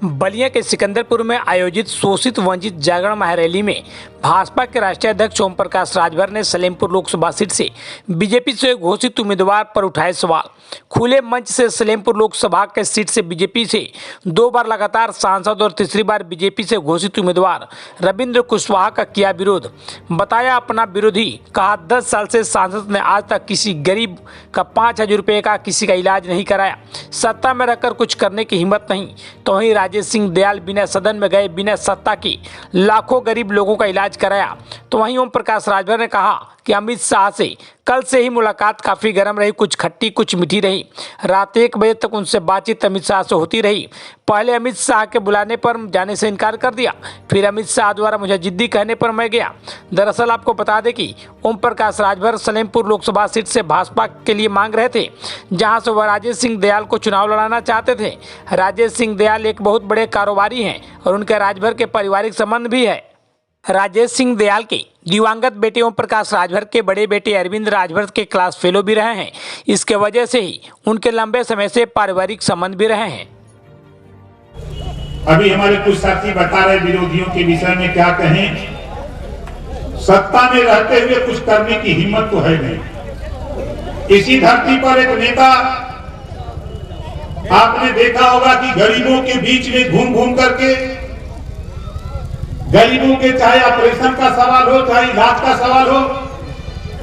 बलिया के सिकंदरपुर में आयोजित शोषित वंचित जागरण महारैली में भाजपा के राष्ट्रीय अध्यक्ष ओम प्रकाश राजभर ने सलेमपुर लोकसभा सीट से बीजेपी से घोषित उम्मीदवार पर उठाए सवाल। खुले मंच से सलेमपुर लोकसभा के सीट से बीजेपी से 2 बार लगातार सांसद और तीसरी बार बीजेपी से घोषित उम्मीदवार रविंद्र कुशवाहा का किया विरोध। बताया अपना विरोधी, कहा 10 साल से सांसद ने आज तक किसी गरीब का 5,000 रुपये का किसी का इलाज नहीं कराया। सत्ता में रहकर कुछ करने की हिम्मत नहीं तो वहीं राजेश सिंह दयाल बिना सदन में गए बिना सत्ता के लाखों गरीब लोगों का इलाज कराया। तो वहीं ओम प्रकाश राजभर ने कहा कि अमित शाह से कल से ही मुलाकात काफ़ी गर्म रही, कुछ खट्टी कुछ मीठी रही। रात 1 बजे तक उनसे बातचीत अमित शाह से होती रही। पहले अमित शाह के बुलाने पर जाने से इनकार कर दिया, फिर अमित शाह द्वारा मुझे जिद्दी कहने पर मैं गया। दरअसल आपको बता दें कि ओम प्रकाश राजभर सलेमपुर लोकसभा सीट से भाजपा के लिए मांग रहे थे, जहां से वह राजेश सिंह दयाल को चुनाव लड़ाना चाहते थे। राजेश सिंह दयाल एक बहुत बड़े कारोबारी हैं और उनके राजभर के पारिवारिक संबंध भी है। राजेश सिंह दयाल के दिवंगत बेटे ओम प्रकाश राजभर के बड़े बेटे अरविंद राजभर के क्लास फेलो भी रहे हैं। इसके वजह से ही उनके लंबे समय से पारिवारिक संबंध भी रहे हैं। अभी हमारे कुछ साथी बता रहे विरोधियों के विषय में क्या कहें। सत्ता में रहते हुए कुछ करने की हिम्मत तो है नहीं। इसी धरती पर एक नेता आपने देखा होगा कि गरीबों के बीच में घूम घूम करके गरीबों के चाहे ऑपरेशन का सवाल हो चाहे इलाज का सवाल हो,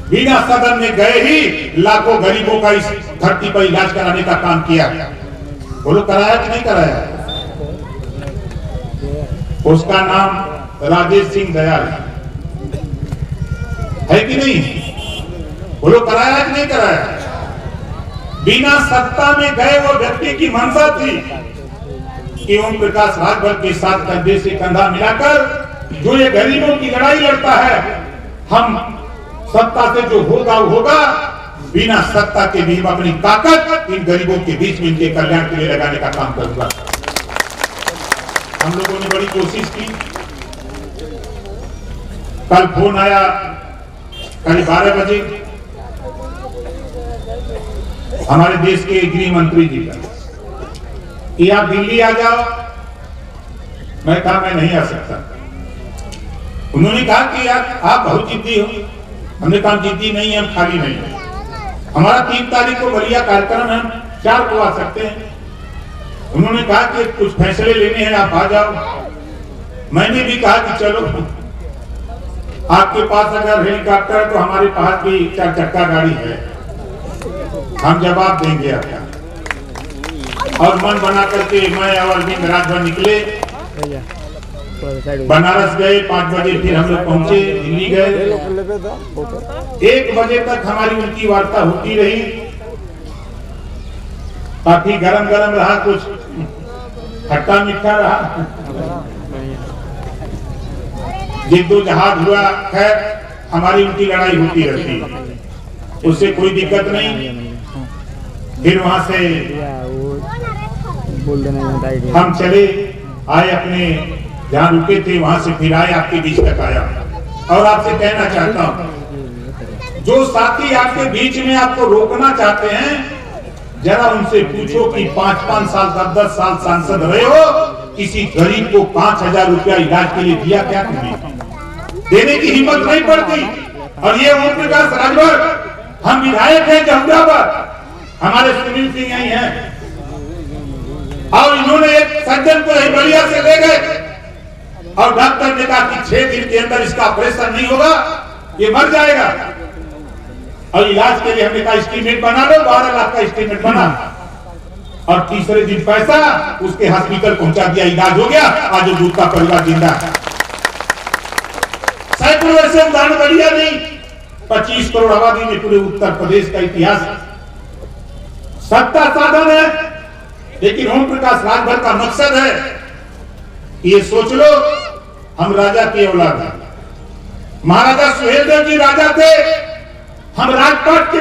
बिना सदन में गए ही लाखों गरीबों का इस धरती पर इलाज कराने का काम किया। बोलो कराया कि नहीं कराया? उसका नाम राजेश सिंह दयाल है कि नहीं? बोलो कराया कि नहीं कराया? बिना सत्ता में गए वो व्यक्ति की मंशा थी कि ओम प्रकाश राजभर के साथ कंधे से कंधा मिलाकर जो ये गरीबों की लड़ाई लड़ता है, हम सत्ता से जो होगा वो होगा, बिना सत्ता के भी अपनी ताकत इन गरीबों के बीच में इनके कल्याण के लिए लगाने का काम करूंगा। हम लोगों ने बड़ी कोशिश की। कल फोन आया करीब 12 बजे हमारे देश के गृह मंत्री जी का कि आप दिल्ली आ जाओ। मैं कहा मैं नहीं आ सकता। उन्होंने कहा कि यार आप बहुत जिद्दी हो। हमने कहा जिद्दी नहीं है, हम खाली नहीं है। हमारा 3 तारीख को बलिया कार्यक्रम है, 4 को आ सकते हैं। उन्होंने कहा कि कुछ फैसले लेने हैं, आप आ जाओ। मैंने भी कहा कि चलो, आपके पास अगर हेलीकॉप्टर है तो हमारे पास भी 4 चक्का गाड़ी है, हम जवाब देंगे आपका। और मन बना करके मैं और अरविंद राजभर निकले, बनारस गए। 5 बजे फिर हम लोग पहुंचे, दिल्ली गए। 1 बजे तक हमारी उनकी वार्ता होती रही। काफी गरम गरम रहा, कुछ खट्टा मीठा रहा, जिद्दोजहद हुआ। खैर हमारी उनकी लड़ाई होती रहती, उससे कोई दिक्कत नहीं। फिर वहां से हम चले आए अपने जहां रुके थे, वहां से फिर आए, आपके बीच तक आया। और आपसे कहना चाहता हूं, जो साथी आपके बीच में आपको रोकना चाहते हैं, जरा उनसे पूछो कि 5-5 साल 10-10 साल सांसद रहे हो, किसी गरीब को 5,000 रुपया इलाज के लिए दिया क्या? तुमने देने की हिम्मत नहीं पड़ती। और ये ओम प्रकाश राजभर, हम विधायक हैं जमुना पर, हमारे सुनील सिंह यही हैं, और इन्होंने एक सज्जन को बलिया से ले गए और डॉक्टर ने कहा कि 6 दिन के अंदर इसका ऑपरेशन नहीं होगा, ये मर जाएगा। और इलाज के लिए हमने कहा एस्टीमेट बना लो, 12 लाख का एस्टीमेट बना। और तीसरे दिन पैसा उसके हॉस्पिटल पहुंचा दिया, इलाज हो गया। आज दूध का परिवार जिंदा है। सैकड़ों ऐसे उदाहरण बलिया नहीं, 25 करोड़ आबादी में पूरे उत्तर प्रदेश का इतिहास। सत्ता साधन है, लेकिन ओम प्रकाश राजभर का मकसद है, ये सोच लो हम राजा की औलाद हैं। महाराजा सुहेलदेव जी राजा थे, हम राजपाट के